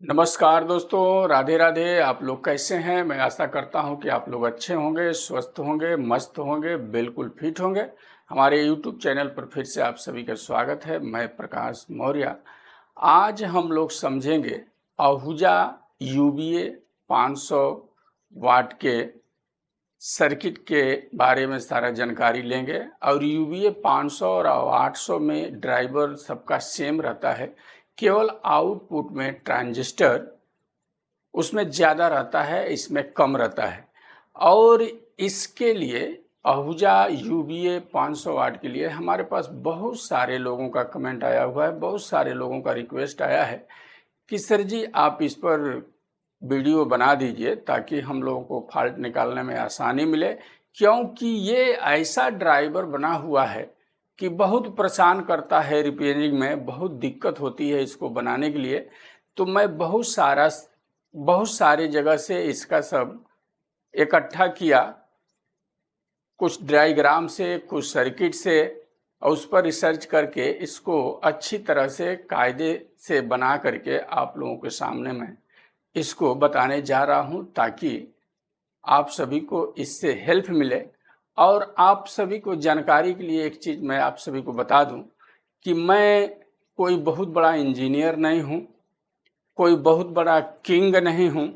नमस्कार दोस्तों, राधे राधे। आप लोग कैसे हैं? मैं आशा करता हूं कि आप लोग अच्छे होंगे, स्वस्थ होंगे, मस्त होंगे, बिल्कुल फिट होंगे। हमारे YouTube चैनल पर फिर से आप सभी का स्वागत है। मैं प्रकाश मौर्य। आज हम लोग समझेंगे आहूजा UBA 500 वाट के सर्किट के बारे में सारा जानकारी लेंगे। और UBA 500 और 800 में ड्राइवर सबका सेम रहता है, केवल आउटपुट में ट्रांजिस्टर उसमें ज़्यादा रहता है, इसमें कम रहता है। और इसके लिए आहूजा UBA 500 वाट के लिए हमारे पास बहुत सारे लोगों का कमेंट आया हुआ है, बहुत सारे लोगों का रिक्वेस्ट आया है कि सर जी आप इस पर वीडियो बना दीजिए ताकि हम लोगों को फॉल्ट निकालने में आसानी मिले। क्योंकि ये ऐसा ड्राइवर बना हुआ है कि बहुत परेशान करता है, रिपेयरिंग में बहुत दिक्कत होती है इसको बनाने के लिए। तो मैं बहुत सारे जगह से इसका सब इकट्ठा किया, कुछ डायग्राम से, कुछ सर्किट से, और उस पर रिसर्च करके इसको अच्छी तरह से कायदे से बना करके आप लोगों के सामने मैं इसको बताने जा रहा हूं, ताकि आप सभी को इससे हेल्प मिले। और आप सभी को जानकारी के लिए एक चीज़ मैं आप सभी को बता दूं कि मैं कोई बहुत बड़ा इंजीनियर नहीं हूं, कोई बहुत बड़ा किंग नहीं हूं।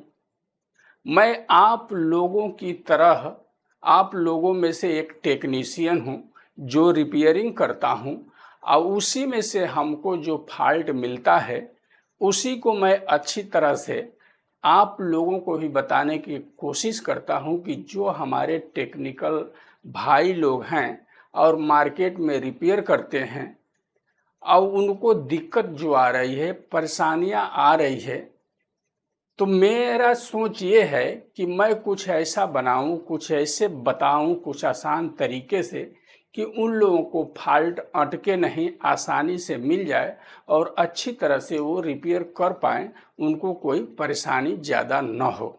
मैं आप लोगों की तरह, आप लोगों में से एक टेक्नीशियन हूं जो रिपेयरिंग करता हूं। और उसी में से हमको जो फॉल्ट मिलता है उसी को मैं अच्छी तरह से आप लोगों को भी बताने की कोशिश करता हूं कि जो हमारे टेक्निकल भाई लोग हैं और मार्केट में रिपेयर करते हैं और उनको दिक्कत जो आ रही है, परेशानियां आ रही है, तो मेरा सोच ये है कि मैं कुछ ऐसा बनाऊं, कुछ ऐसे बताऊं, कुछ आसान तरीके से कि उन लोगों को फॉल्ट अटके नहीं, आसानी से मिल जाए और अच्छी तरह से वो रिपेयर कर पाएं, उनको कोई परेशानी ज़्यादा न हो।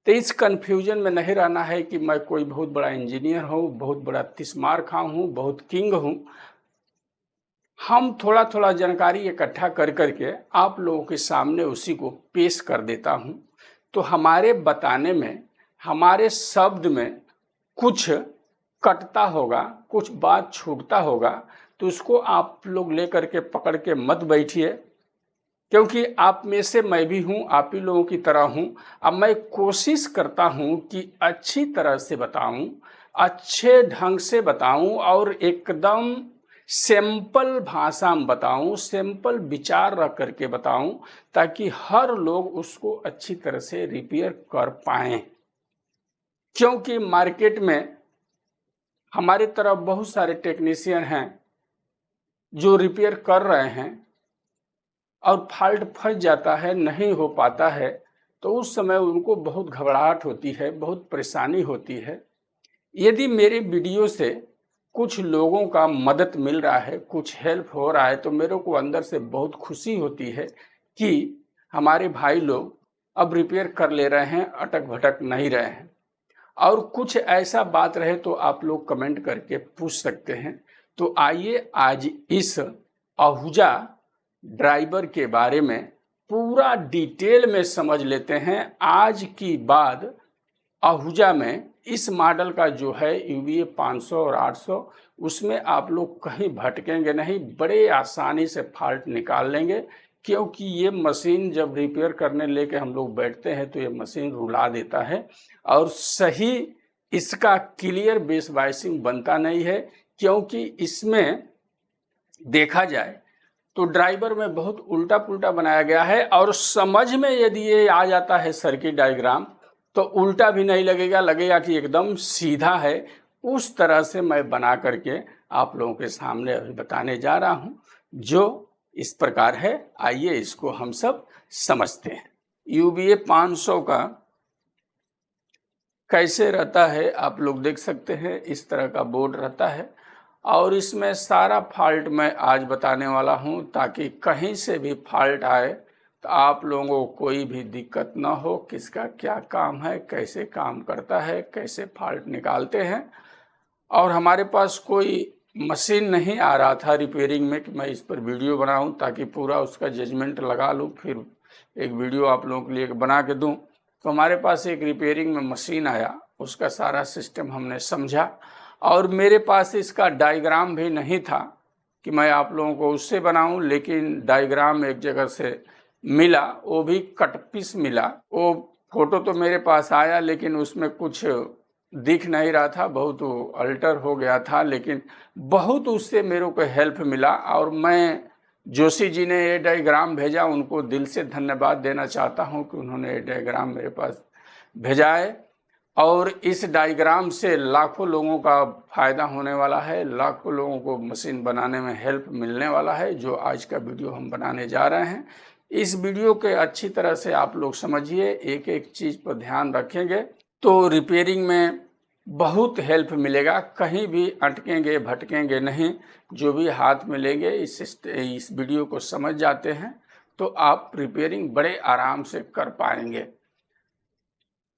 तो इस कन्फ्यूजन में नहीं रहना है कि मैं कोई बहुत बड़ा इंजीनियर हूँ, बहुत बड़ा तिस्मार खां हूँ, बहुत किंग हूँ। हम थोड़ा थोड़ा जानकारी इकट्ठा कर करके आप लोगों के सामने उसी को पेश कर देता हूं। तो हमारे बताने में, हमारे शब्द में कुछ कटता होगा, कुछ बात छूटता होगा, तो उसको आप लोग लेकर के पकड़ के मत बैठिए, क्योंकि आप में से मैं भी हूं, आप ही लोगों की तरह हूं। अब मैं कोशिश करता हूं कि अच्छी तरह से बताऊं, अच्छे ढंग से बताऊं और एकदम सिंपल भाषा में बताऊं, सिंपल विचार रख करके बताऊं, ताकि हर लोग उसको अच्छी तरह से रिपेयर कर पाएं। क्योंकि मार्केट में हमारी तरफ बहुत सारे टेक्नीशियन हैं जो रिपेयर कर रहे हैं और फॉल्ट फंस जाता है, नहीं हो पाता है, तो उस समय उनको बहुत घबराहट होती है, बहुत परेशानी होती है। यदि मेरे वीडियो से कुछ लोगों का मदद मिल रहा है, कुछ हेल्प हो रहा है, तो मेरे को अंदर से बहुत खुशी होती है कि हमारे भाई लोग अब रिपेयर कर ले रहे हैं, अटक भटक नहीं रहे हैं। और कुछ ऐसा बात रहे तो आप लोग कमेंट करके पूछ सकते हैं। तो आइए आज इस आहूजा ड्राइवर के बारे में पूरा डिटेल में समझ लेते हैं। आज की बात आहूजा में इस मॉडल का जो है UBA 500 और 800, उसमें आप लोग कहीं भटकेंगे नहीं, बड़े आसानी से फॉल्ट निकाल लेंगे। क्योंकि ये मशीन जब रिपेयर करने लेके हम लोग बैठते हैं तो ये मशीन रुला देता है और सही इसका क्लियर बेस वाइसिंग बनता नहीं है। क्योंकि इसमें देखा जाए तो ड्राइवर में बहुत उल्टा पुल्टा बनाया गया है, और समझ में यदि ये आ जाता है सर्किट डायग्राम तो उल्टा भी नहीं लगेगा, लगेगा कि एकदम सीधा है। उस तरह से मैं बना करके आप लोगों के सामने अभी बताने जा रहा हूं, जो इस प्रकार है। आइए इसको हम सब समझते हैं। UBA 500 का कैसे रहता है आप लोग देख सकते हैं, इस तरह का बोर्ड रहता है। और इसमें सारा फॉल्ट मैं आज बताने वाला हूं, ताकि कहीं से भी फॉल्ट आए तो आप लोगों को कोई भी दिक्कत ना हो, किसका क्या काम है, कैसे काम करता है, कैसे फॉल्ट निकालते हैं। और हमारे पास कोई मशीन नहीं आ रहा था रिपेयरिंग में कि मैं इस पर वीडियो बनाऊं ताकि पूरा उसका जजमेंट लगा लूं, फिर एक वीडियो आप लोगों के लिए बना के दूं। तो हमारे पास एक रिपेयरिंग में मशीन आया, उसका सारा सिस्टम हमने समझा, और मेरे पास इसका डायग्राम भी नहीं था कि मैं आप लोगों को उससे बनाऊं, लेकिन डायग्राम एक जगह से मिला, वो भी कट पीस मिला। वो फोटो तो मेरे पास आया लेकिन उसमें कुछ दिख नहीं रहा था, बहुत अल्टर हो गया था, लेकिन बहुत उससे मेरे को हेल्प मिला। और मैं जोशी जी ने ये डायग्राम भेजा, उनको दिल से धन्यवाद देना चाहता हूं कि उन्होंने ये डायग्राम मेरे पास भेजा है। और इस डायग्राम से लाखों लोगों का फायदा होने वाला है, लाखों लोगों को मशीन बनाने में हेल्प मिलने वाला है, जो आज का वीडियो हम बनाने जा रहे हैं। इस वीडियो के अच्छी तरह से आप लोग समझिए, एक एक चीज़ पर ध्यान रखेंगे तो रिपेयरिंग में बहुत हेल्प मिलेगा, कहीं भी अटकेंगे भटकेंगे नहीं। जो भी हाथ में लेंगे इस वीडियो को समझ जाते हैं तो आप रिपेयरिंग बड़े आराम से कर पाएंगे।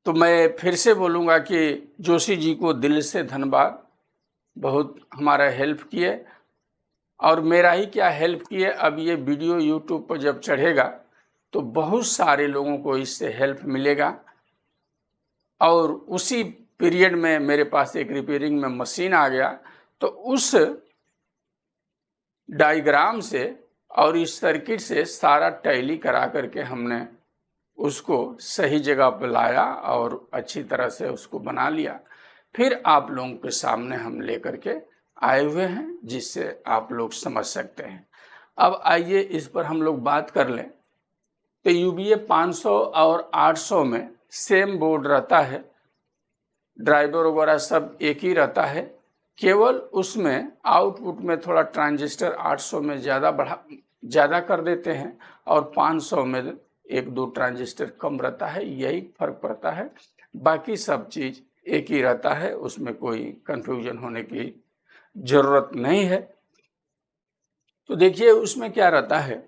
तो मैं फिर से बोलूँगा कि जोशी जी को दिल से धन्यवाद, बहुत हमारा हेल्प किए। और मेरा ही क्या हेल्प किए, अब ये वीडियो यूट्यूब पर जब चढ़ेगा तो बहुत सारे लोगों को इससे हेल्प मिलेगा। और उसी पीरियड में मेरे पास एक रिपेयरिंग में मशीन आ गया, तो उस डायग्राम से और इस सर्किट से सारा टैली करा करके हमने उसको सही जगह पर लाया और अच्छी तरह से उसको बना लिया। फिर आप लोगों के सामने हम लेकर के आए हुए हैं, जिससे आप लोग समझ सकते हैं। अब आइए इस पर हम लोग बात कर लें। तो यूबीए 500 और 800 में सेम बोर्ड रहता है, ड्राइवर वगैरह सब एक ही रहता है, केवल उसमें आउटपुट में थोड़ा ट्रांजिस्टर 800 में ज़्यादा कर देते हैं और 500 में एक दो ट्रांजिस्टर कम रहता है, यही फर्क पड़ता है। बाकी सब चीज़ एक ही रहता है, उसमें कोई कंफ्यूजन होने की ज़रूरत नहीं है। तो देखिए उसमें क्या रहता है,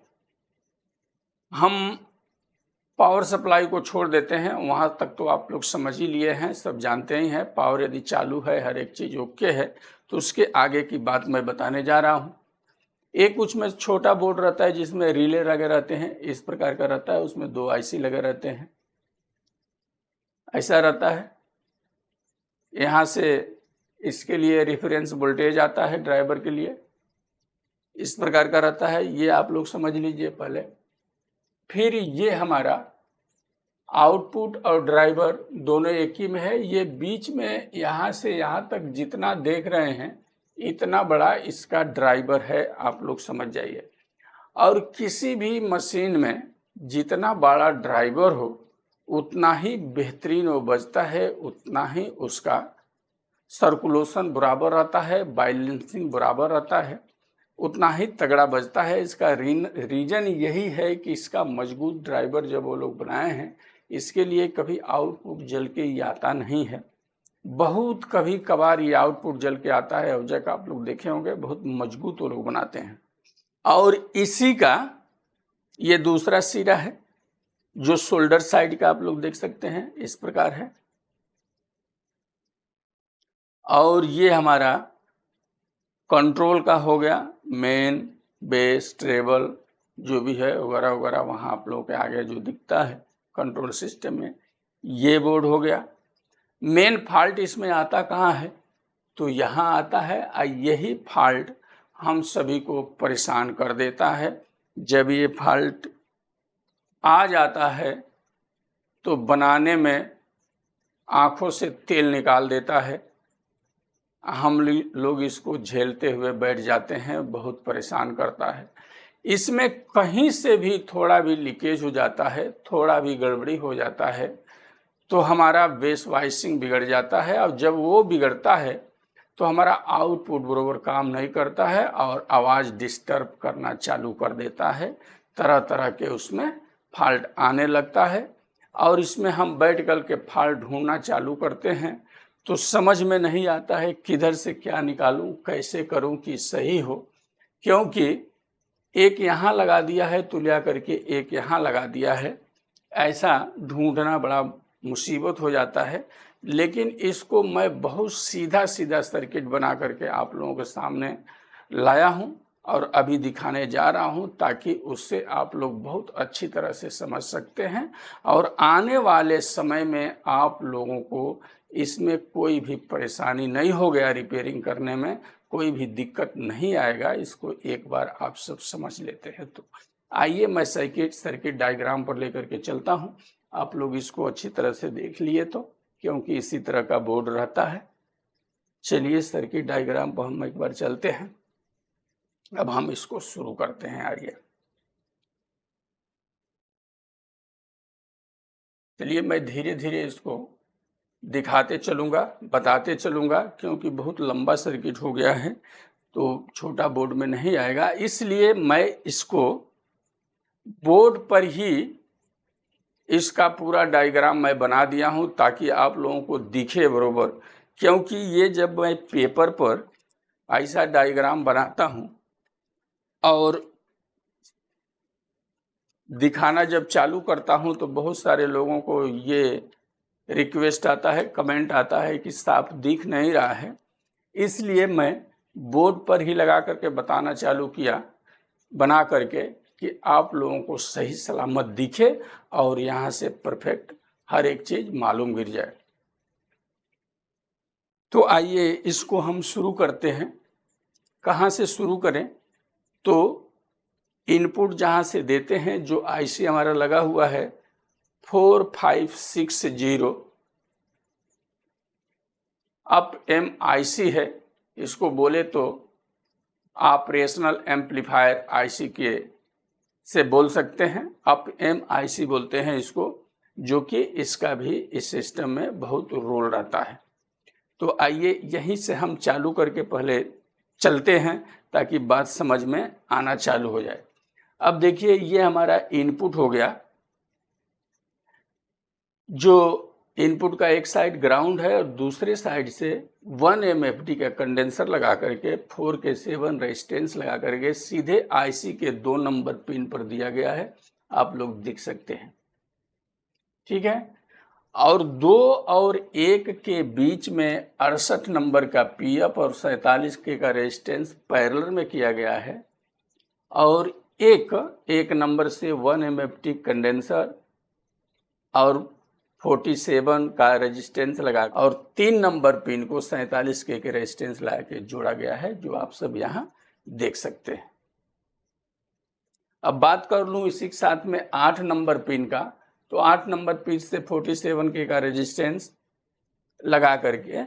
हम पावर सप्लाई को छोड़ देते हैं, वहाँ तक तो आप लोग समझ ही लिए हैं, सब जानते ही हैं। पावर यदि चालू है, हर एक चीज़ ओके है, तो उसके आगे की बात मैं बताने जा रहा हूँ। एक उसमें छोटा बोर्ड रहता है जिसमें रिले लगे रहते हैं, इस प्रकार का रहता है, उसमें 2 आईसी लगे रहते हैं, ऐसा रहता है। यहाँ से इसके लिए रेफरेंस वोल्टेज आता है ड्राइवर के लिए, इस प्रकार का रहता है, ये आप लोग समझ लीजिए पहले। फिर ये हमारा आउटपुट और ड्राइवर दोनों एक ही में है। ये बीच में यहाँ से यहाँ तक जितना देख रहे हैं इतना बड़ा इसका ड्राइवर है, आप लोग समझ जाइए। और किसी भी मशीन में जितना बड़ा ड्राइवर हो उतना ही बेहतरीन वो बजता है, उतना ही उसका सर्कुलेशन बराबर रहता है, बैलेंसिंग बराबर रहता है, उतना ही तगड़ा बजता है। इसका रीजन यही है कि इसका मजबूत ड्राइवर जब वो लोग बनाए हैं, इसके लिए कभी आउटपुट जल के ये आता नहीं है। बहुत कभी कभार ये आउटपुट जल के आता है, और जगह आप लोग देखे होंगे बहुत मजबूत वो लोग बनाते हैं। और इसी का ये दूसरा सिरा है जो शोल्डर साइड का आप लोग देख सकते हैं, इस प्रकार है। और ये हमारा कंट्रोल का हो गया, मेन, बेस, ट्रेबल जो भी है वगैरह वगैरह, वहाँ आप लोगों के आगे जो दिखता है कंट्रोल सिस्टम में, ये बोर्ड हो गया। मेन फॉल्ट इसमें आता कहाँ है, तो यहाँ आता है। यही फॉल्ट हम सभी को परेशान कर देता है। जब ये फॉल्ट आ जाता है तो बनाने में आँखों से तेल निकाल देता है, हम लोग इसको झेलते हुए बैठ जाते हैं, बहुत परेशान करता है। इसमें कहीं से भी थोड़ा भी लीकेज हो जाता है, थोड़ा भी गड़बड़ी हो जाता है तो हमारा बेस वाइसिंग बिगड़ जाता है, और जब वो बिगड़ता है तो हमारा आउटपुट बराबर काम नहीं करता है और आवाज़ डिस्टर्ब करना चालू कर देता है, तरह तरह के उसमें फॉल्ट आने लगता है। और इसमें हम बैठ कर के फॉल्ट ढूंढना चालू करते हैं तो समझ में नहीं आता है किधर से क्या निकालूं, कैसे करूं कि सही हो, क्योंकि एक यहाँ लगा दिया है तुलिया करके, एक यहाँ लगा दिया है, ऐसा ढूंढना बड़ा मुसीबत हो जाता है। लेकिन इसको मैं बहुत सीधा सीधा सर्किट बना करके आप लोगों के सामने लाया हूं और अभी दिखाने जा रहा हूं, ताकि उससे आप लोग बहुत अच्छी तरह से समझ सकते हैं और आने वाले समय में आप लोगों को इसमें कोई भी परेशानी नहीं हो गया, रिपेयरिंग करने में कोई भी दिक्कत नहीं आएगा। इसको एक बार आप सब समझ लेते हैं तो आइए मैं सर्किट डायग्राम पर लेकर के चलता हूं। आप लोग इसको अच्छी तरह से देख लिए तो, क्योंकि इसी तरह का बोर्ड रहता है। चलिए सर्किट डायग्राम पर हम एक बार चलते हैं। अब हम इसको शुरू करते हैं। आइए चलिए मैं धीरे धीरे इसको दिखाते चलूँगा, बताते चलूँगा, क्योंकि बहुत लंबा सर्किट हो गया है तो छोटा बोर्ड में नहीं आएगा, इसलिए मैं इसको बोर्ड पर ही इसका पूरा डायग्राम मैं बना दिया हूं ताकि आप लोगों को दिखे बरोबर। क्योंकि ये जब मैं पेपर पर ऐसा डायग्राम बनाता हूं और दिखाना जब चालू करता हूं तो बहुत सारे लोगों को ये रिक्वेस्ट आता है, कमेंट आता है कि साफ दिख नहीं रहा है, इसलिए मैं बोर्ड पर ही लगा करके बताना चालू किया, बना करके, कि आप लोगों को सही सलामत दिखे और यहाँ से परफेक्ट हर एक चीज मालूम गिर जाए। तो आइए इसको हम शुरू करते हैं। कहाँ से शुरू करें? तो इनपुट जहाँ से देते हैं, जो आईसी हमारा लगा हुआ है 4560 अप एम आईसी है, इसको बोले तो ऑपरेशनल एम्पलीफायर आईसी के से बोल सकते हैं, अप एम आईसी बोलते हैं इसको, जो कि इसका भी इस सिस्टम में बहुत रोल रहता है। तो आइए यहीं से हम चालू करके पहले चलते हैं ताकि बात समझ में आना चालू हो जाए। अब देखिए ये हमारा इनपुट हो गया, जो इनपुट का एक साइड ग्राउंड है और दूसरे साइड से 1 MFD का कंडेंसर लगा करके 4K7 रेजिस्टेंस लगा करके सीधे आईसी के 2 नंबर पिन पर दिया गया है, आप लोग देख सकते हैं। ठीक है, और 2 और 1 के बीच में 68 नंबर का पीएफ और 47K का रेजिस्टेंस पैरेलल में किया गया है, और एक नंबर से 1 MFD कंडेंसर और 47 का रेजिस्टेंस लगा और 3 नंबर पिन को 47K के रेजिस्टेंस लगा के जोड़ा गया है, जो आप सब यहाँ देख सकते हैं। अब बात कर लूँ इसी के साथ में 8 नंबर पिन का, तो 8 नंबर पिन से 47K का रेजिस्टेंस लगा करके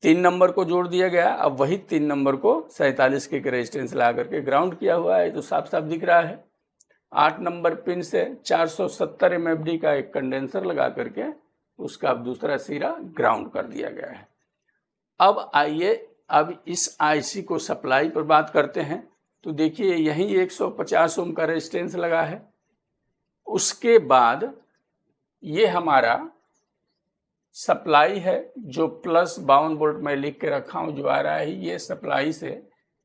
3 नंबर को जोड़ दिया गया। अब वही 3 नंबर को 47K के रेजिस्टेंस लगा करके ग्राउंड किया हुआ है, तो साफ साफ दिख रहा है। 8 नंबर पिन से 470 MFD का एक कंडेंसर लगा करके उसका दूसरा सिरा ग्राउंड कर दिया गया है। अब आइए अब इस आईसी को सप्लाई पर बात करते हैं। तो देखिए यही 150 ओम का रेजिस्टेंस लगा है। उसके बाद ये हमारा सप्लाई है, जो प्लस 52 वोल्ट मैं लिख के रखा हूँ जो आ रहा है, ये सप्लाई से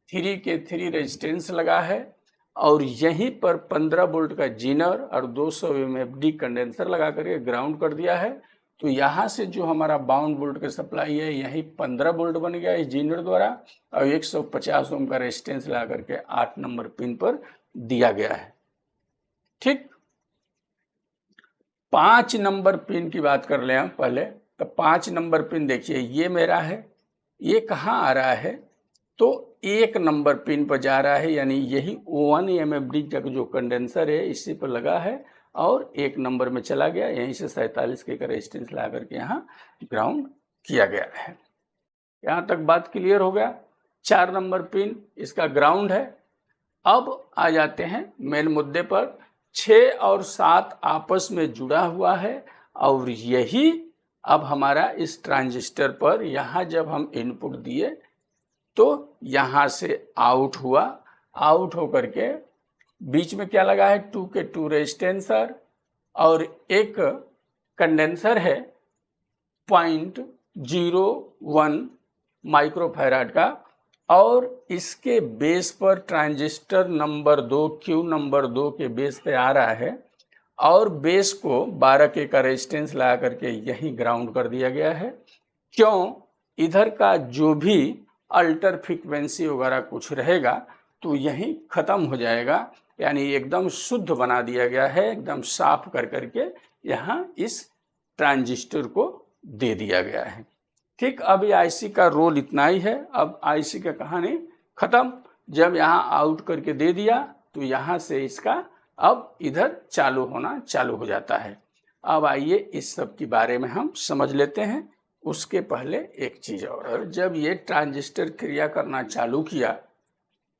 3K3 रेजिस्टेंस लगा है, और यहीं पर 15 वोल्ट का जीनर और 200 MFD कंडेंसर लगा करके ग्राउंड कर दिया है। तो यहाँ से जो हमारा 52 वोल्ट का सप्लाई है, यही 15 वोल्ट बन गया इस जीनर द्वारा, और 150 ओम का रेजिस्टेंस लगा करके 8 नंबर पिन पर दिया गया है। ठीक, 5 नंबर पिन की बात कर ले हम पहले। तो 5 नंबर पिन देखिए ये मेरा है, ये कहाँ आ रहा है? तो 1 नंबर पिन पर जा रहा है, यानी यही 1 MFD का जो कंडेंसर है इसी पर लगा है और 1 नंबर में चला गया, यहीं से 47K का रेजिस्टेंस ला करके यहाँ ग्राउंड किया गया है। यहाँ तक बात क्लियर हो गया। 4 नंबर पिन इसका ग्राउंड है। अब आ जाते हैं मेन मुद्दे पर। 6 और 7 आपस में जुड़ा हुआ है, और यही अब हमारा इस ट्रांजिस्टर पर यहाँ जब हम इनपुट दिए तो यहाँ से आउट हुआ, आउट होकर के बीच में क्या लगा है? 2K2 रेजिस्टेंसर और एक कंडेंसर है 0.01 माइक्रोफैराड का, और इसके बेस पर ट्रांजिस्टर नंबर 2 Q नंबर 2 के बेस पे आ रहा है, और बेस को 12 के का रेजिस्टेंस लगा करके यहीं ग्राउंड कर दिया गया है। क्यों? इधर का जो भी अल्टर फ्रीक्वेंसी वगैरह कुछ रहेगा तो यहीं ख़त्म हो जाएगा, यानी एकदम शुद्ध बना दिया गया है, एकदम साफ कर करके यहाँ इस ट्रांजिस्टर को दे दिया गया है। ठीक, अभी आईसी का रोल इतना ही है। अब आईसी का कहानी ख़त्म। जब यहाँ आउट करके दे दिया तो यहाँ से इसका अब इधर चालू होना चालू हो जाता है। अब आइए इस सब के बारे में हम समझ लेते हैं। उसके पहले एक चीज़ और, जब ये ट्रांजिस्टर क्रिया करना चालू किया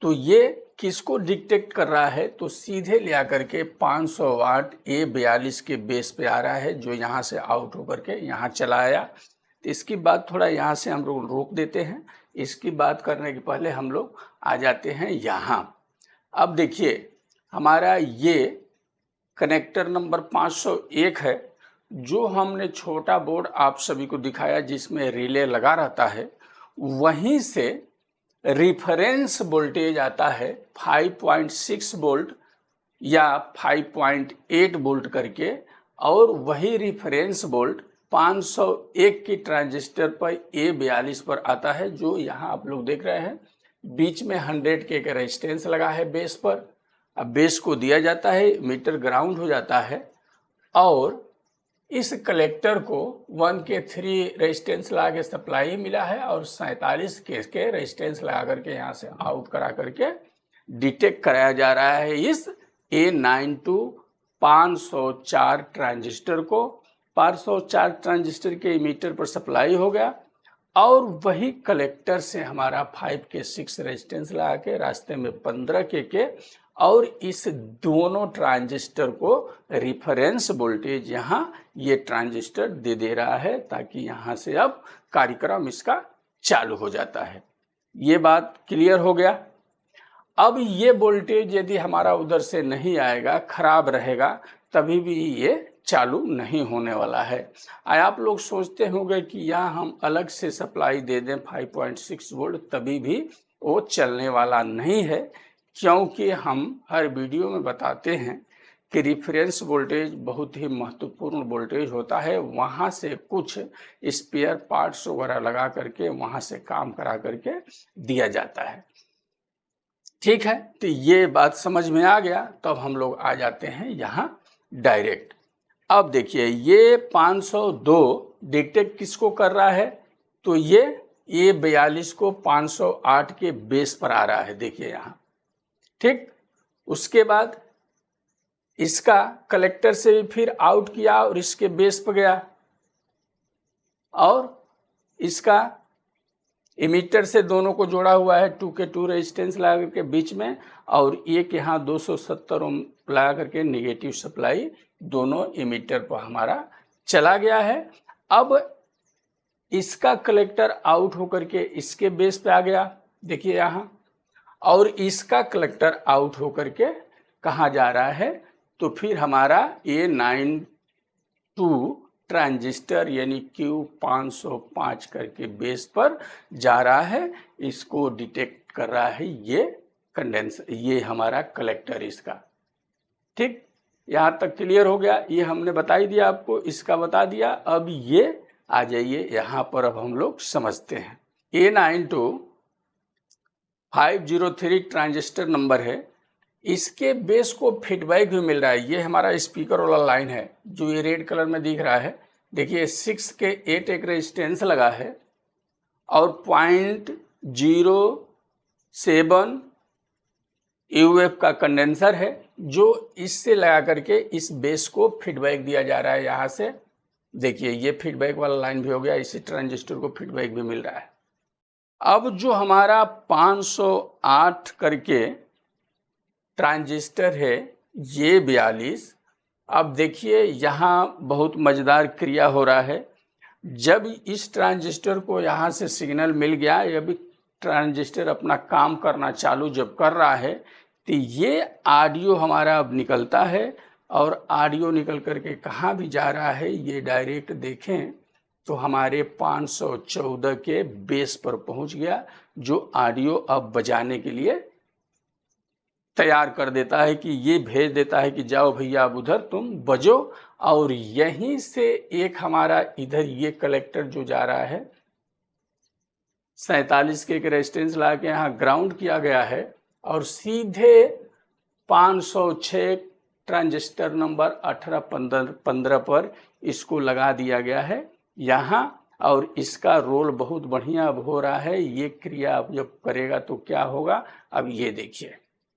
तो ये किसको डिटेक्ट कर रहा है? तो सीधे ले आकर के 500 वाट A42 के बेस पे आ रहा है, जो यहाँ से आउट होकर के यहाँ चला आया। तो इसकी बात थोड़ा यहाँ से हम लोग रोक देते हैं। इसकी बात करने के पहले हम लोग आ जाते हैं यहाँ। अब देखिए हमारा ये कनेक्टर नंबर 501 है, जो हमने छोटा बोर्ड आप सभी को दिखाया जिसमें रिले लगा रहता है, वहीं से रिफरेंस वोल्टेज आता है 5.6 वोल्ट या 5.8 वोल्ट करके, और वही रिफरेंस वोल्ट 501 की ट्रांजिस्टर पर A42 पर आता है, जो यहाँ आप लोग देख रहे हैं। बीच में 100 के का रेजिस्टेंस लगा है बेस पर। अब बेस को दिया जाता है, मीटर ग्राउंड हो जाता है, और इस कलेक्टर को 1 के 3 रेजिस्टेंस लगा के सप्लाई मिला है, और 47 के रेजिस्टेंस लगा करके यहाँ से आउट करा करके डिटेक्ट कराया जा रहा है इस A92 504 ट्रांजिस्टर को। 504 ट्रांजिस्टर के इमीटर पर सप्लाई हो गया, और वही कलेक्टर से हमारा 5 के 6 रेजिस्टेंस लगा के रास्ते में 15 के और इस दोनों ट्रांजिस्टर को रिफरेंस वोल्टेज यहाँ ये ट्रांजिस्टर दे रहा है, ताकि यहाँ से अब कार्यक्रम इसका चालू हो जाता है। ये बात क्लियर हो गया। अब ये वोल्टेज यदि हमारा उधर से नहीं आएगा, खराब रहेगा, तभी भी ये चालू नहीं होने वाला है। आप लोग सोचते होंगे कि यहाँ हम अलग से सप्लाई दे दें 5.6 वोल्ट, तभी भी वो चलने वाला नहीं है, क्योंकि हम हर वीडियो में बताते हैं कि रिफरेंस वोल्टेज बहुत ही महत्वपूर्ण वोल्टेज होता है। वहाँ से कुछ स्पेयर पार्ट्स वगैरह लगा करके वहाँ से काम करा करके दिया जाता है। ठीक है, तो ये बात समझ में आ गया। तो अब हम लोग आ जाते हैं यहाँ डायरेक्ट। अब देखिए ये 502 डिटेक्ट किसको कर रहा है? तो ये A42 को 508 के बेस पर आ रहा है, देखिए यहाँ। ठीक, उसके बाद इसका कलेक्टर से भी फिर आउट किया और इसके बेस पर गया, और इसका इमीटर से दोनों को जोड़ा हुआ है 2 के 2 रेजिस्टेंस लगा करके बीच में, और एक यहाँ 270 ओम लगा करके निगेटिव सप्लाई दोनों इमीटर पर हमारा चला गया है। अब इसका कलेक्टर आउट होकर के इसके बेस पे आ गया, देखिए यहाँ, और इसका कलेक्टर आउट होकर के कहाँ जा रहा है? तो फिर हमारा A92 ट्रांजिस्टर यानी Q505 करके बेस पर जा रहा है। इसको डिटेक्ट कर रहा है ये कंडेंसर, ये हमारा कलेक्टर इसका। ठीक, यहाँ तक क्लियर हो गया। ये हमने बता ही दिया आपको, इसका बता दिया। अब ये आ जाइए यहाँ पर, अब हम लोग समझते हैं। A92 503 ट्रांजिस्टर नंबर है, इसके बेस को फीडबैक भी मिल रहा है। ये हमारा स्पीकर वाला लाइन है, जो ये रेड कलर में दिख रहा है। देखिए 6 के 8 एक रेजिस्टेंस लगा है, और 0.07 UF का कंडेंसर है, जो इससे लगा करके इस बेस को फीडबैक दिया जा रहा है यहाँ से। देखिए ये फीडबैक वाला लाइन भी हो गया, इसी ट्रांजिस्टर को फीडबैक भी मिल रहा है। अब जो हमारा 508 करके ट्रांजिस्टर है ये 42, अब देखिए यहाँ बहुत मज़ेदार क्रिया हो रहा है। जब इस ट्रांजिस्टर को यहाँ से सिग्नल मिल गया, अभी ट्रांजिस्टर अपना काम करना चालू जब कर रहा है, तो ये ऑडियो हमारा अब निकलता है, और ऑडियो निकल करके कहाँ भी जा रहा है ये डायरेक्ट देखें तो हमारे 514 के बेस पर पहुँच गया, जो ऑडियो अब बजाने के लिए तैयार कर देता है कि ये भेज देता है कि जाओ भैया अब उधर तुम बजो। और यहीं से एक हमारा इधर ये कलेक्टर जो जा रहा है 47 के एक रेजिस्टेंस ला के यहाँ ग्राउंड किया गया है और सीधे 506 ट्रांजिस्टर नंबर 1815 पर इसको लगा दिया गया है यहाँ। और इसका रोल बहुत बढ़िया अब हो रहा है। ये क्रिया अब जब करेगा तो क्या होगा अब ये देखिए।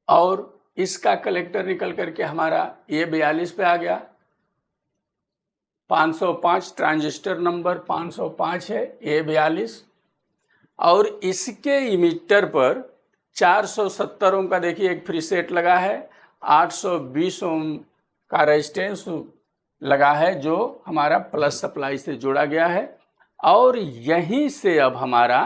और इसका कलेक्टर निकल करके हमारा A42 पे आ गया। 505 ट्रांजिस्टर नंबर 505 है A42। और इसके इमिटर पर 470 ओम का देखिए एक फ्री सेट लगा है, 820 ओम का रेजिस्टेंस लगा है जो हमारा प्लस सप्लाई से जोड़ा गया है। और यहीं से अब हमारा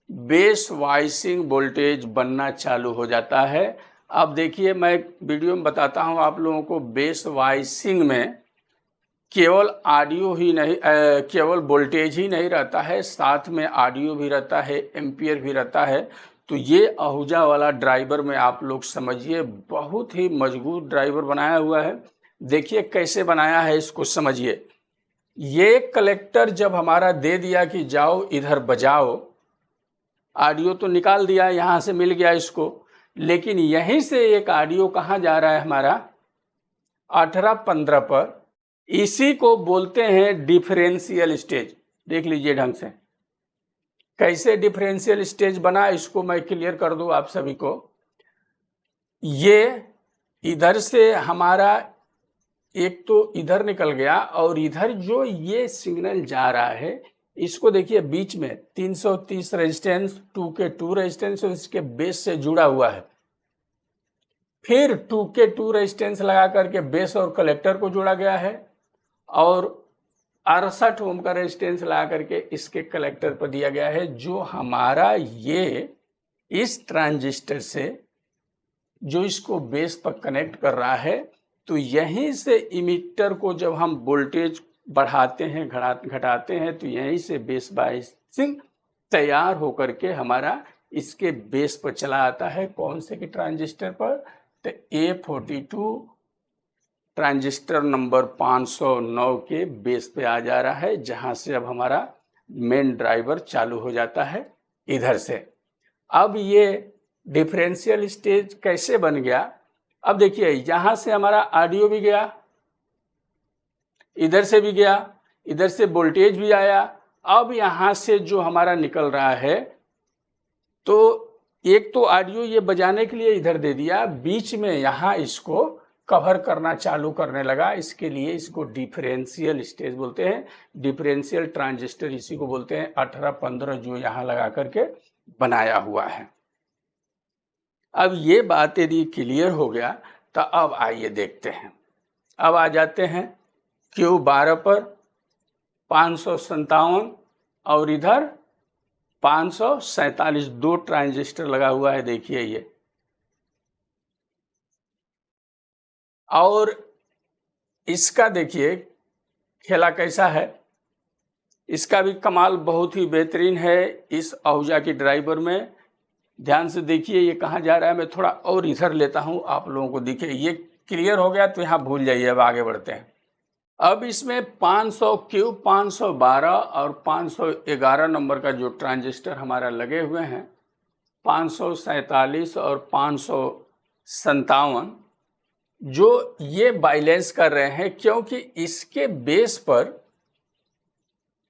बेस वाइसिंग वोल्टेज बनना चालू हो जाता है। अब देखिए मैं वीडियो में बताता हूं आप लोगों को, बेस वाइसिंग में केवल ऑडियो ही नहीं, केवल वोल्टेज ही नहीं रहता है, साथ में ऑडियो भी रहता है, एम्पियर भी रहता है। तो ये आहूजा वाला ड्राइवर में आप लोग समझिए, बहुत ही मजबूत ड्राइवर बनाया हुआ है। देखिए कैसे बनाया है, इसको समझिए। ये कलेक्टर जब हमारा दे दिया कि जाओ इधर बजाओ, ऑडियो तो निकाल दिया, यहाँ से मिल गया इसको, लेकिन यहीं से एक ऑडियो कहाँ जा रहा है हमारा 1815 पर। इसी को बोलते हैं डिफरेंशियल स्टेज। देख लीजिए ढंग से कैसे डिफरेंशियल स्टेज बना, इसको मैं क्लियर कर दूं आप सभी को। ये इधर से हमारा एक तो इधर निकल गया और इधर जो ये सिग्नल जा रहा है इसको देखिए बीच में 330 रेजिस्टेंस 2K2 रेजिस्टेंस इसके बेस से जुड़ा हुआ है। फिर 2K2 रेजिस्टेंस लगा करके बेस और कलेक्टर को जोड़ा गया है और 68 ओम का रेजिस्टेंस लगा करके इसके कलेक्टर पर दिया गया है, जो हमारा ये इस ट्रांजिस्टर से जो इसको बेस पर कनेक्ट कर रहा है। तो यहीं से इमिटर को जब हम वोल्टेज बढ़ाते हैं घटाते हैं तो यहीं से बेस वाइसिंग तैयार होकर के हमारा इसके बेस पर चला आता है। कौन से के ट्रांजिस्टर पर, तो A42 ट्रांजिस्टर नंबर 509 के बेस पे आ जा रहा है, जहां से अब हमारा मेन ड्राइवर चालू हो जाता है इधर से। अब ये डिफरेंशियल स्टेज कैसे बन गया, अब देखिए यहां से हमारा ऑडियो भी गया, इधर से भी गया, इधर से वोल्टेज भी आया। अब यहां से जो हमारा निकल रहा है, तो एक तो ऑडियो ये बजाने के लिए इधर दे दिया, बीच में यहां इसको कवर करना चालू करने लगा। इसके लिए इसको डिफरेंशियल स्टेज बोलते हैं, डिफरेंशियल ट्रांजिस्टर इसी को बोलते हैं 1815 जो यहां लगा करके बनाया हुआ है। अब ये बात यदि क्लियर हो गया तो अब आइए देखते हैं। अब आ जाते हैं Q12 पर 557 और इधर 547, दो ट्रांजिस्टर लगा हुआ है देखिए ये। और इसका देखिए खेला कैसा है, इसका भी कमाल बहुत ही बेहतरीन है इस आहूजा की ड्राइवर में। ध्यान से देखिए ये कहाँ जा रहा है, मैं थोड़ा और इधर लेता हूं आप लोगों को दिखे। ये क्लियर हो गया तो यहाँ भूल जाइए, अब आगे बढ़ते हैं। अब इसमें 500Q 512 और 511 नंबर का जो ट्रांजिस्टर हमारा लगे हुए हैं, 547 और 557, जो ये बैलेंस कर रहे हैं, क्योंकि इसके बेस पर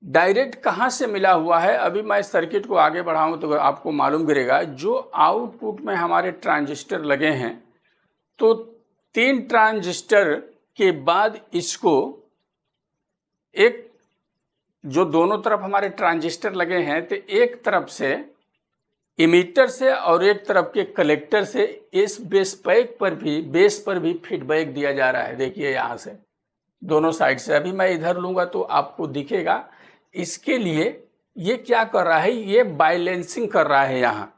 डायरेक्ट कहाँ से मिला हुआ है। अभी मैं सर्किट को आगे बढ़ाऊं तो आपको मालूम गिरेगा। जो आउटपुट में हमारे ट्रांजिस्टर लगे हैं, तो 3 ट्रांजिस्टर के बाद इसको एक जो दोनों तरफ हमारे ट्रांजिस्टर लगे हैं, तो एक तरफ से इमीटर से और एक तरफ के कलेक्टर से इस बेस पर भी फीडबैक दिया जा रहा है। देखिए यहाँ से दोनों साइड से। अभी मैं इधर लूँगा तो आपको दिखेगा। इसके लिए ये क्या कर रहा है, ये बैलेंसिंग कर रहा है। यहाँ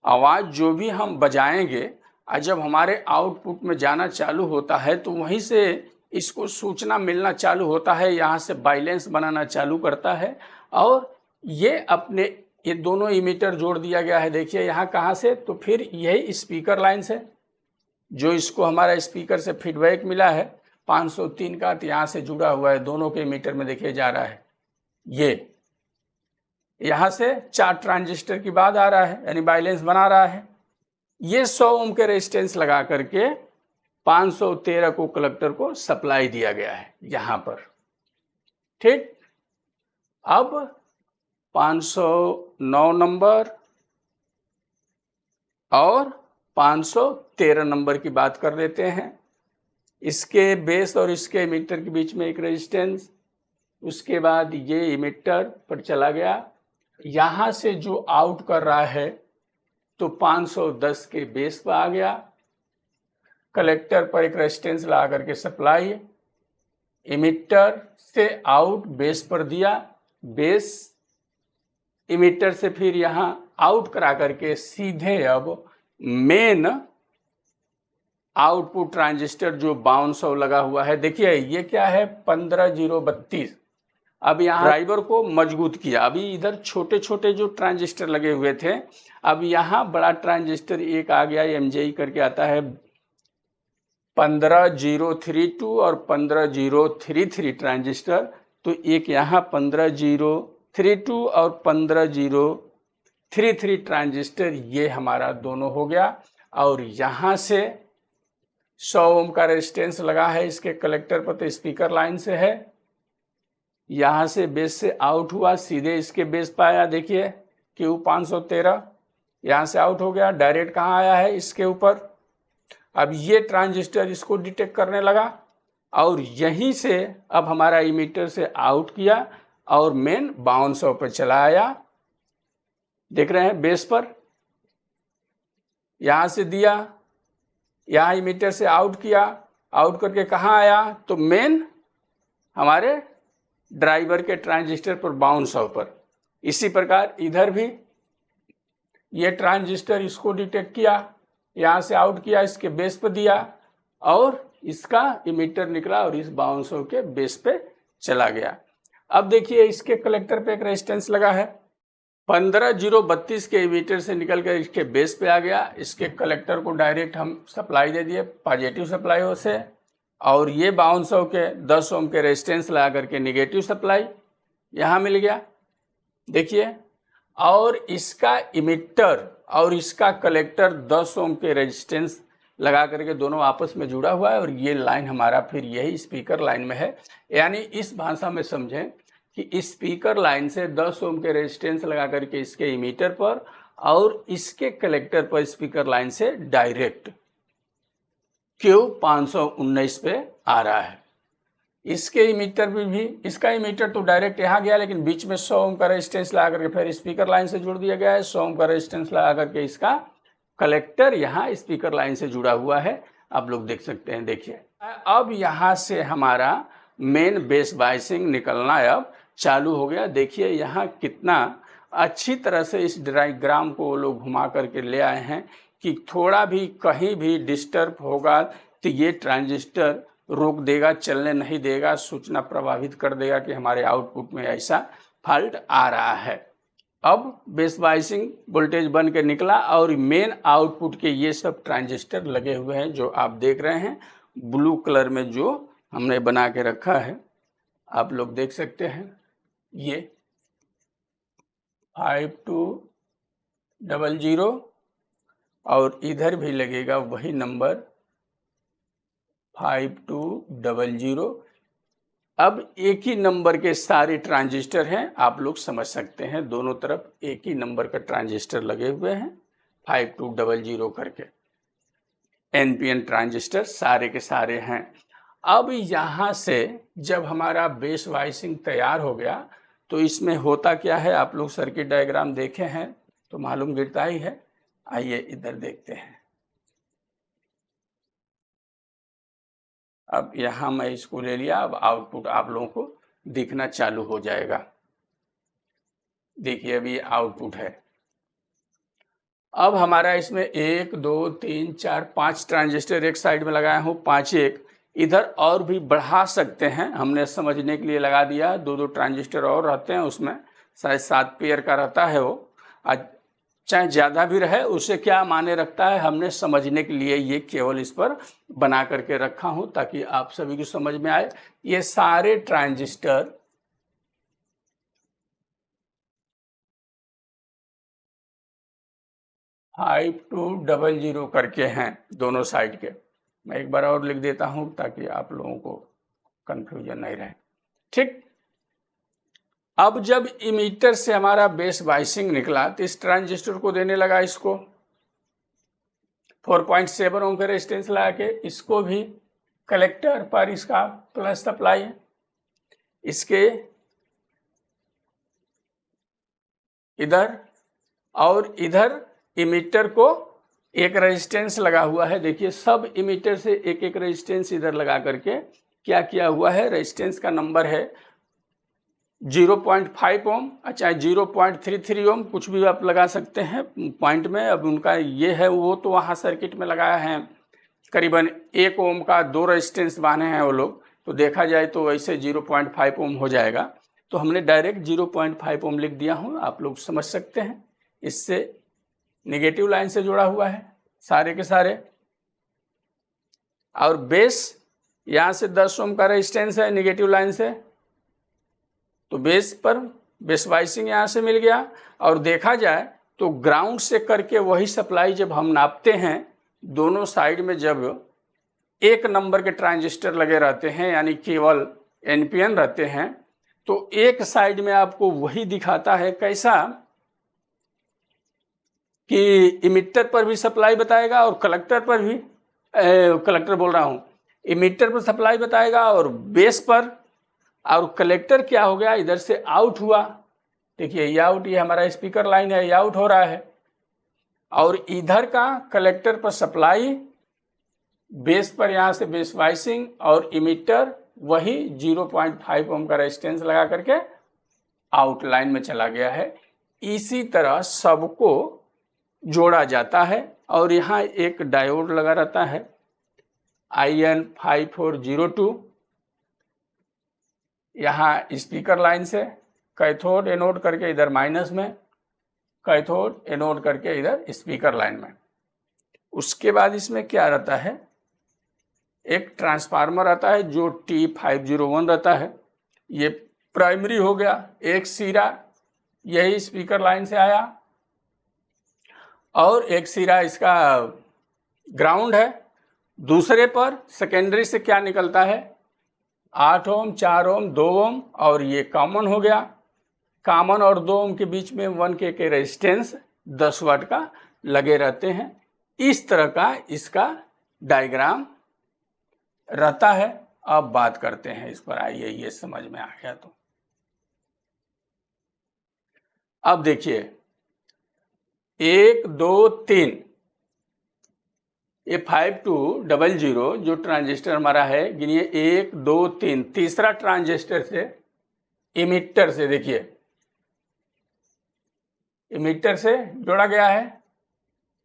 आवाज़ जो भी हम बजाएंगे और जब हमारे आउटपुट में जाना चालू होता है तो वहीं से इसको सूचना मिलना चालू होता है, यहाँ से बैलेंस बनाना चालू करता है और ये अपने ये दोनों इमीटर जोड़ दिया गया है। देखिए यहाँ कहाँ से, तो फिर यही स्पीकर लाइन से, जो इसको हमारा स्पीकर से फीडबैक मिला है 503 का, तो यहाँ से जुड़ा हुआ है, दोनों के मीटर में देखिए जा रहा है। ये यहाँ से 4 ट्रांजिस्टर की बात आ रहा है, यानी बैलेंस बना रहा है। ये 100 ओम के रेजिस्टेंस लगा करके 513 को कलेक्टर को सप्लाई दिया गया है यहाँ पर। ठीक, अब 509 नंबर और 513 नंबर की बात कर लेते हैं। इसके बेस और इसके इमीटर के बीच में एक रेजिस्टेंस, उसके बाद ये इमीटर पर चला गया, यहाँ से जो आउट कर रहा है तो 510 के बेस पर आ गया, कलेक्टर पर एक रेजिस्टेंस लगा करके सप्लाई, इमीटर से आउट बेस पर दिया, बेस इमीटर से फिर यहाँ आउट करा करके सीधे अब मेन आउटपुट ट्रांजिस्टर जो 5200 लगा हुआ है। देखिए ये क्या है, 15032। अब यहाँ ड्राइवर को मजबूत किया। अभी इधर छोटे छोटे जो ट्रांजिस्टर लगे हुए थे, अब यहाँ बड़ा ट्रांजिस्टर एक आ गया, एमजेई करके आता है, 15032 और 15033 ट्रांजिस्टर। तो एक यहाँ 15032 और 15033 ट्रांजिस्टर, ये हमारा दोनों हो गया। और यहाँ से 100 ओम का रेजिस्टेंस लगा है इसके कलेक्टर पर, तो स्पीकर लाइन से है, यहाँ से बेस से आउट हुआ, सीधे इसके बेस पर आया। देखिए Q 513 यहाँ से आउट हो गया, डायरेक्ट कहाँ आया है, इसके ऊपर। अब ये ट्रांजिस्टर इसको डिटेक्ट करने लगा और यहीं से अब हमारा इमीटर से आउट किया और मेन 5200 पर चला आया। देख रहे हैं बेस पर, यहाँ से दिया, यहाँ इमीटर से आउट किया, आउट करके कहाँ आया, तो मेन हमारे ड्राइवर के ट्रांजिस्टर पर 5200 पर। इसी प्रकार इधर भी ये ट्रांजिस्टर इसको डिटेक्ट किया, यहाँ से आउट किया, इसके बेस पर दिया और इसका इमीटर निकला और इस 5200 के बेस पे चला गया। अब देखिए इसके कलेक्टर पे एक रेजिस्टेंस लगा है, 15032 के इमीटर से निकल कर इसके बेस पे आ गया। इसके कलेक्टर को डायरेक्ट हम सप्लाई दे दिए, पॉजिटिव सप्लाई हो से, और ये 5200 के 10 ओम के रेजिस्टेंस लगा करके निगेटिव सप्लाई यहाँ मिल गया। देखिए, और इसका इमिटर और इसका कलेक्टर 10 ओम के रेजिस्टेंस लगा करके दोनों आपस में जुड़ा हुआ है, और ये लाइन हमारा फिर यही स्पीकर लाइन में है। यानी इस भाषा में समझें कि स्पीकर लाइन से 10 ओम के रेजिस्टेंस लगा करके इसके इमीटर पर और इसके कलेक्टर पर स्पीकर लाइन से डायरेक्ट Q 519 पे आ रहा है। इसके इमीटर भी इसका इमीटर तो डायरेक्ट यहाँ गया, लेकिन बीच में 100 ओम का रेजिस्टेंस लगा करके फिर स्पीकर लाइन से जोड़ दिया गया है। 100 ओम का रेजिस्टेंस लगा करके इसका कलेक्टर यहाँ स्पीकर लाइन से जुड़ा हुआ है, आप लोग देख सकते हैं। देखिए अब यहाँ से हमारा मेन बेस बायसिंग निकलना अब चालू हो गया। देखिए यहाँ कितना अच्छी तरह से इस डायग्राम को वो लोग घुमा करके ले आए हैं कि थोड़ा भी कहीं भी डिस्टर्ब होगा तो ये ट्रांजिस्टर रोक देगा, चलने नहीं देगा, सूचना प्रभावित कर देगा कि हमारे आउटपुट में ऐसा फॉल्ट आ रहा है। अब बेस बायसिंग वोल्टेज बन के निकला और मेन आउटपुट के ये सब ट्रांजिस्टर लगे हुए हैं जो आप देख रहे हैं ब्लू कलर में, जो हमने बना के रखा है, आप लोग देख सकते हैं। ये 5200 और इधर भी लगेगा वही नंबर 5200। अब एक ही नंबर के सारे ट्रांजिस्टर हैं, आप लोग समझ सकते हैं, दोनों तरफ एक ही नंबर का ट्रांजिस्टर लगे हुए हैं 5200 करके। एनपीएन ट्रांजिस्टर सारे के सारे हैं। अब यहाँ से जब हमारा बेस वाइसिंग तैयार हो गया तो इसमें होता क्या है, आप लोग सर्किट डायग्राम देखे हैं तो मालूम गिरता ही है। आइए इधर देखते हैं। अब यहाँ मैं इसको ले लिया, अब आउटपुट आप लोगों को दिखना चालू हो जाएगा। देखिए अभी आउटपुट है। अब हमारा इसमें 1 2 3 4 5 ट्रांजिस्टर एक साइड में लगाया हूँ, 5 एक इधर और भी बढ़ा सकते हैं, हमने समझने के लिए लगा दिया। 2 ट्रांजिस्टर और रहते हैं उसमें, शायद 7 पेयर का रहता है वो, चाहे ज़्यादा भी रहे, उसे क्या मायने रखता है हमने समझने के लिए ये केवल इस पर बना करके रखा हूँ ताकि आप सभी को समझ में आए। ये सारे ट्रांजिस्टर फाइव टू 00 करके हैं दोनों साइड के। मैं एक बार और लिख देता हूँ ताकि आप लोगों को कंफ्यूजन नहीं रहे। ठीक, अब जब इमीटर से हमारा बेस बाइसिंग निकला तो इस ट्रांजिस्टर को देने लगा इसको 4.7 ओम का रेजिस्टेंस लगा के, इसको भी कलेक्टर पर इसका प्लस सप्लाई है, इसके इधर और इधर इमीटर को एक रेजिस्टेंस लगा हुआ है। देखिए सब इमीटर से एक एक रेजिस्टेंस इधर लगा करके क्या किया हुआ है, रेजिस्टेंस का नंबर है 0.5 ओम, चाहे 0.33 ओम, कुछ भी आप लगा सकते हैं पॉइंट में। अब उनका ये है, वो तो वहाँ सर्किट में लगाया है करीबन 1 ओम का 2 रेजिस्टेंस बांधे हैं वो लोग, तो देखा जाए तो वैसे 0.5 ओम हो जाएगा। तो हमने डायरेक्ट 0.5 ओम लिख दिया हूँ, आप लोग समझ सकते हैं। इससे नेगेटिव लाइन से जुड़ा हुआ है सारे के सारे, और बेस यहाँ से 10 ओम का रेजिस्टेंस है नेगेटिव लाइन से, तो बेस पर बेस बाइसिंग यहाँ से मिल गया। और देखा जाए तो ग्राउंड से करके वही सप्लाई जब हम नापते हैं दोनों साइड में, जब एक नंबर के ट्रांजिस्टर लगे रहते हैं यानी केवल एनपीएन रहते हैं, तो एक साइड में आपको वही दिखाता है कैसा कि इमिटर पर भी सप्लाई बताएगा और कलेक्टर पर भी कलेक्टर बोल रहा हूँ, इमिटर पर सप्लाई बताएगा और बेस पर, और कलेक्टर क्या हो गया इधर से आउट हुआ। देखिए ये आउट, ये हमारा स्पीकर लाइन है, ये आउट हो रहा है, और इधर का कलेक्टर पर सप्लाई, बेस पर यहाँ से बेस बाइसिंग, और इमिटर वही 0.5 ओम का रेजिस्टेंस लगा करके आउट लाइन में चला गया है। इसी तरह सबको जोड़ा जाता है, और यहाँ एक डायोड लगा रहता है IN5402, यहाँ स्पीकर लाइन से कैथोड एनोड करके इधर माइनस में, कैथोड एनोड करके इधर स्पीकर लाइन में। उसके बाद इसमें क्या रहता है, एक ट्रांसफार्मर आता है जो T501 रहता है, ये प्राइमरी हो गया, एक सिरा यही स्पीकर लाइन से आया और एक सिरा इसका ग्राउंड है। दूसरे पर सेकेंडरी से क्या निकलता है 8 ओम, 4 ओम, 2 ओम, और ये कॉमन हो गया। कॉमन और 2 ओम के बीच में 1 के रेजिस्टेंस 10 वाट का लगे रहते हैं। इस तरह का इसका डायग्राम रहता है। अब बात करते हैं इस पर, आइए ये समझ में आ गया तो अब देखिए 1 2 3, ये 5200 जो ट्रांजिस्टर हमारा है, गिनिए 1 2 3, तीसरा ट्रांजिस्टर से इमिटर से, देखिए इमिटर से जोड़ा गया है,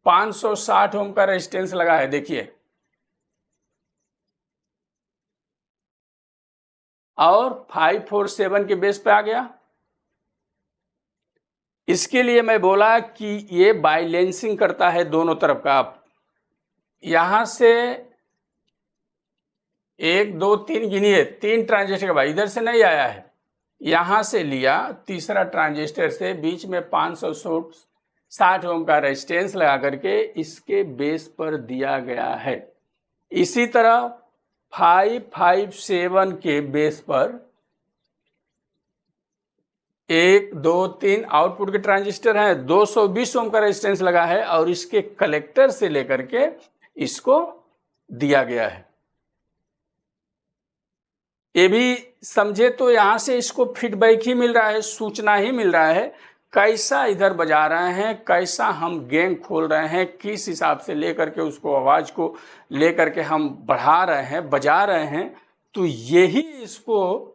560 ओम का रेजिस्टेंस लगा है। देखिए और 547 के बेस पे आ गया। इसके लिए मैं बोला कि ये बाइलेंसिंग करता है दोनों तरफ का। आप यहां से 1 2 3 गिनिए, 3 ट्रांजिस्टर के बाद इधर से नहीं आया है, यहां से लिया तीसरा ट्रांजिस्टर से, बीच में 560 ओम का रेजिस्टेंस लगा करके इसके बेस पर दिया गया है। इसी तरह 557 के बेस पर 1 2 3 आउटपुट के ट्रांजिस्टर हैं, 220 ओम का रेजिस्टेंस लगा है और इसके कलेक्टर से लेकर के इसको दिया गया है। ये भी समझे तो यहां से इसको फीडबैक ही मिल रहा है, सूचना ही मिल रहा है कैसा इधर बजा रहे हैं, कैसा हम गेन खोल रहे हैं, किस हिसाब से लेकर के उसको आवाज को लेकर के हम बढ़ा रहे हैं, बजा रहे हैं, तो यही इसको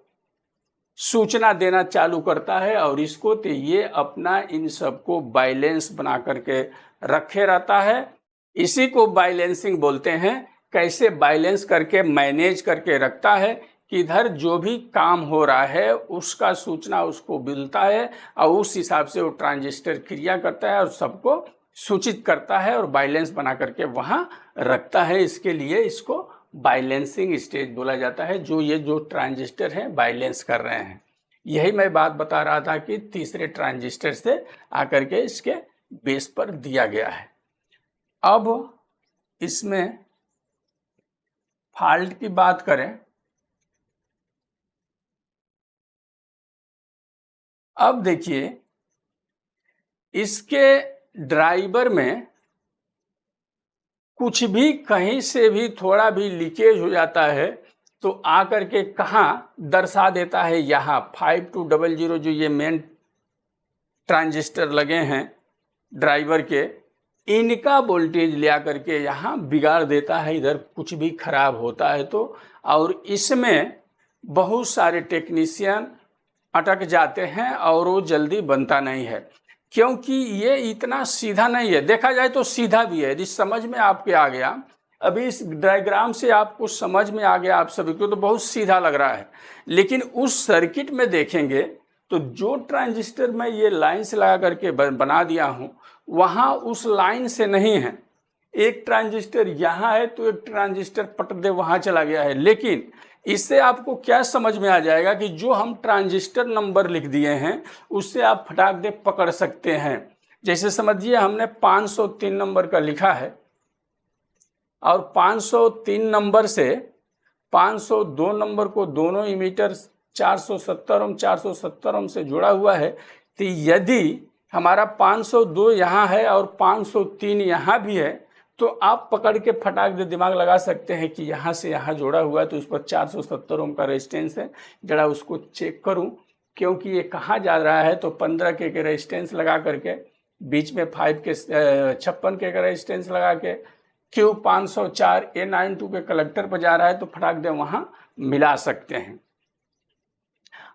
सूचना देना चालू करता है। और इसको तो ये अपना इन सबको बैलेंस बना करके रखे रहता है। इसी को बैलेंसिंग बोलते हैं। कैसे बैलेंस करके मैनेज करके रखता है कि इधर जो भी काम हो रहा है उसका सूचना उसको मिलता है और उस हिसाब से वो ट्रांजिस्टर क्रिया करता है और सबको सूचित करता है और बैलेंस बना करके वहाँ रखता है। इसके लिए इसको बैलेंसिंग स्टेज बोला जाता है, जो ट्रांजिस्टर हैं बैलेंस कर रहे हैं। यही मैं बात बता रहा था कि तीसरे ट्रांजिस्टर से आकर के इसके बेस पर दिया गया है। अब इसमें फॉल्ट की बात करें, अब देखिए इसके ड्राइवर में कुछ भी कहीं से भी थोड़ा भी लीकेज हो जाता है तो आकर के कहाँ दर्शा देता है, यहाँ 5200 जो ये मेन ट्रांजिस्टर लगे हैं ड्राइवर के, इनका वोल्टेज ले आकर के यहाँ बिगाड़ देता है। इधर कुछ भी खराब होता है तो, और इसमें बहुत सारे टेक्नीशियन अटक जाते हैं और वो जल्दी बनता नहीं है, क्योंकि ये इतना सीधा नहीं है। देखा जाए तो सीधा भी है, यदि समझ में आपके आ गया, अभी इस डायग्राम से आपको समझ में आ गया आप सभी को तो बहुत सीधा लग रहा है, लेकिन उस सर्किट में देखेंगे तो जो ट्रांजिस्टर मैं ये लाइन से लगा करके बना दिया हूँ वहाँ उस लाइन से नहीं है। एक ट्रांजिस्टर यहाँ है तो एक ट्रांजिस्टर पट दे वहाँ चला गया है। लेकिन इससे आपको क्या समझ में आ जाएगा कि जो हम ट्रांजिस्टर नंबर लिख दिए हैं उससे आप फटाक दे पकड़ सकते हैं। जैसे समझिए हमने 503 नंबर का लिखा है और 503 नंबर से 502 नंबर को दोनों इमीटर 470 ओम 470 ओम से जुड़ा हुआ है, तो यदि हमारा 502 यहाँ है और 503 यहाँ भी है तो आप पकड़ के फटाक दे दिमाग लगा सकते हैं कि यहाँ से यहाँ जोड़ा हुआ है तो उस पर 470 ओम का रेजिस्टेंस है। जरा उसको चेक करूं क्योंकि ये कहाँ जा रहा है, तो 15 के रेजिस्टेंस लगा करके बीच में 5 के 56 के रेजिस्टेंस लगा के Q504 A92 के कलेक्टर पर जा रहा है तो फटाक दे वहाँ मिला सकते हैं।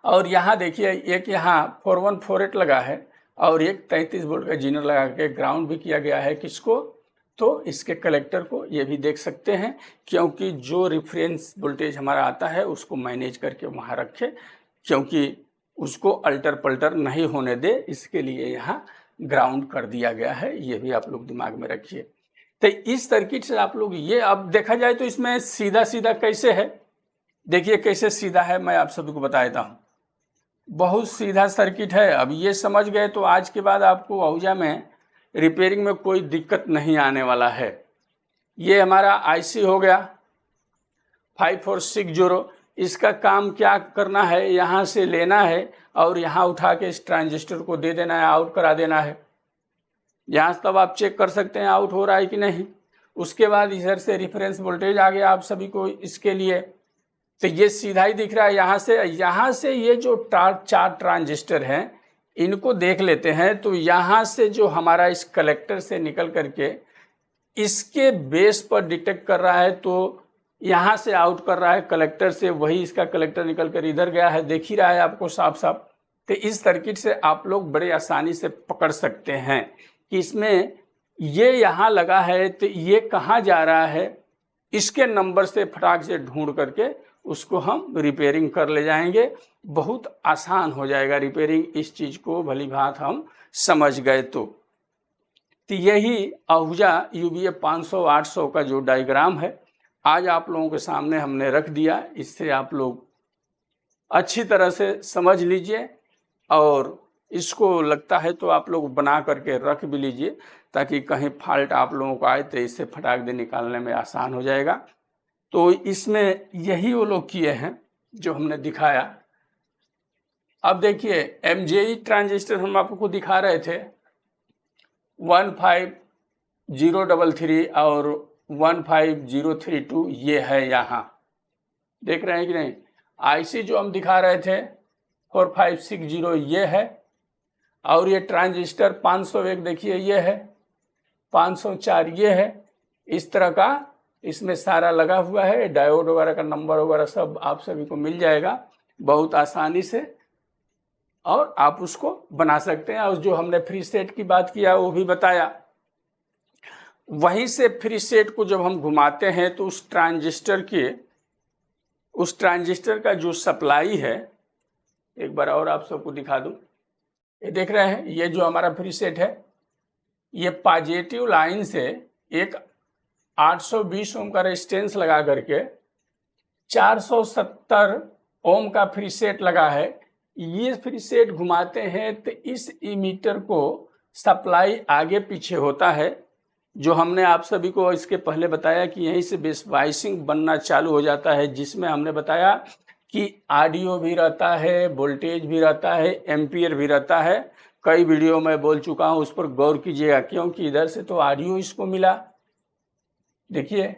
और यहाँ देखिए एक यहाँ 4148 लगा है और एक 33 वोल्ट का जीनर लगा के ग्राउंड भी किया गया है। किसको, तो इसके कलेक्टर को। ये भी देख सकते हैं क्योंकि जो रेफरेंस वोल्टेज हमारा आता है उसको मैनेज करके वहाँ रखे, क्योंकि उसको अल्टर पल्टर नहीं होने दे, इसके लिए यहाँ ग्राउंड कर दिया गया है। ये भी आप लोग दिमाग में रखिए। तो इस सर्किट से आप लोग ये, अब देखा जाए तो इसमें सीधा सीधा कैसे है, देखिए कैसे सीधा है, मैं आप सभी को बता देता हूँ। बहुत सीधा सर्किट है। अब ये समझ गए तो आज के बाद आपको आहूजा में रिपेयरिंग में कोई दिक्कत नहीं आने वाला है। ये हमारा आईसी हो गया 5460। इसका काम क्या करना है, यहाँ से लेना है और यहाँ उठा के इस ट्रांजिस्टर को दे देना है, आउट करा देना है। यहाँ तब आप चेक कर सकते हैं आउट हो रहा है कि नहीं। उसके बाद इधर से रेफरेंस वोल्टेज आ गया आप सभी को इसके लिए, तो ये सीधा ही दिख रहा है। यहाँ से ये जो चार ट्रांजिस्टर हैं इनको देख लेते हैं। तो यहाँ से जो हमारा इस कलेक्टर से निकल करके इसके बेस पर डिटेक्ट कर रहा है, तो यहाँ से आउट कर रहा है कलेक्टर से, वही इसका कलेक्टर निकल कर इधर गया है, देख ही रहा है आपको साफ साफ। तो इस सर्किट से आप लोग बड़े आसानी से पकड़ सकते हैं कि इसमें ये यहाँ लगा है तो ये कहाँ जा रहा है, इसके नंबर से फटाक से ढूंढ करके उसको हम रिपेयरिंग कर ले जाएंगे। बहुत आसान हो जाएगा रिपेयरिंग, इस चीज़ को भली भांत हम समझ गए तो यही आहूजा UBA 500-800 का जो डायग्राम है आज आप लोगों के सामने हमने रख दिया। इससे आप लोग अच्छी तरह से समझ लीजिए और इसको लगता है तो आप लोग बना करके रख भी लीजिए ताकि कहीं फॉल्ट आप लोगों को आए तो इससे फटाक दे निकालने में आसान हो जाएगा। तो इसमें यही वो लोग किए हैं जो हमने दिखाया। अब देखिए MJE ट्रांजिस्टर हम आपको दिखा रहे थे 15033 और 15032, ये है यहाँ, देख रहे हैं कि नहीं। IC जो हम दिखा रहे थे 4560 ये है, और ये ट्रांजिस्टर 501 देखिए ये है, 504 ये है। इस तरह का इसमें सारा लगा हुआ है, डायोड वगैरह का नंबर वगैरह सब आप सभी को मिल जाएगा बहुत आसानी से, और आप उसको बना सकते हैं। और जो हमने फ्री सेट की बात किया वो भी बताया। वहीं से फ्री सेट को जब हम घुमाते हैं तो उस ट्रांजिस्टर के उस ट्रांजिस्टर का जो सप्लाई है, एक बार और आप सबको दिखा दूं, ये देख रहे हैं, ये जो हमारा प्रीसेट है, ये पॉजिटिव लाइन से एक 820 ओम का रेजिस्टेंस लगा करके 470 ओम का प्रीसेट लगा है। ये प्रीसेट घुमाते हैं तो इस इमीटर को सप्लाई आगे पीछे होता है, जो हमने आप सभी को इसके पहले बताया कि यहीं से बेस वाइसिंग बनना चालू हो जाता है, जिसमें हमने बताया कि ऑडियो भी रहता है, वोल्टेज भी रहता है, एम्पियर भी रहता है। कई वीडियो में बोल चुका हूं, उस पर गौर कीजिएगा, क्योंकि इधर से तो ऑडियो इसको मिला, देखिए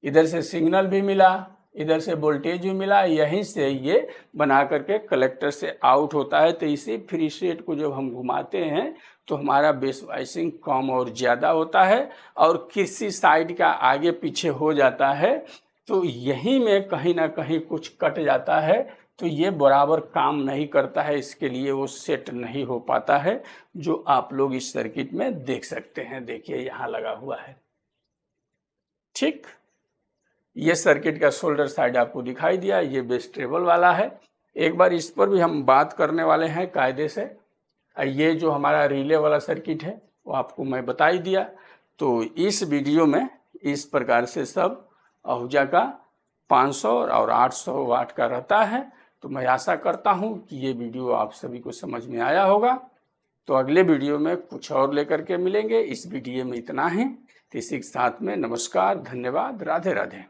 इधर से सिग्नल भी मिला, इधर से वोल्टेज भी मिला, यहीं से ये बना करके कलेक्टर से आउट होता है। तो इसी प्रीसेट को जब हम घुमाते हैं तो हमारा बेस वाइसिंग कम और ज़्यादा होता है, और किसी साइड का आगे पीछे हो जाता है तो यहीं में कहीं ना कहीं कुछ कट जाता है, तो ये बराबर काम नहीं करता है, इसके लिए वो सेट नहीं हो पाता है, जो आप लोग इस सर्किट में देख सकते हैं। देखिए यहाँ लगा हुआ है, ठीक। ये सर्किट का सोल्डर साइड आपको दिखाई दिया, ये बेस ट्रेबल वाला है। एक बार इस पर भी हम बात करने वाले हैं कायदे से। ये जो हमारा रिले वाला सर्किट है वो आपको मैं बता ही दिया। तो इस वीडियो में इस प्रकार से सब आहूजा का 500 और 800 वाट का रहता है। तो मैं आशा करता हूँ कि ये वीडियो आप सभी को समझ में आया होगा। तो अगले वीडियो में कुछ और लेकर के मिलेंगे। इस वीडियो में इतना ही। तो इसी के साथ में नमस्कार, धन्यवाद, राधे राधे।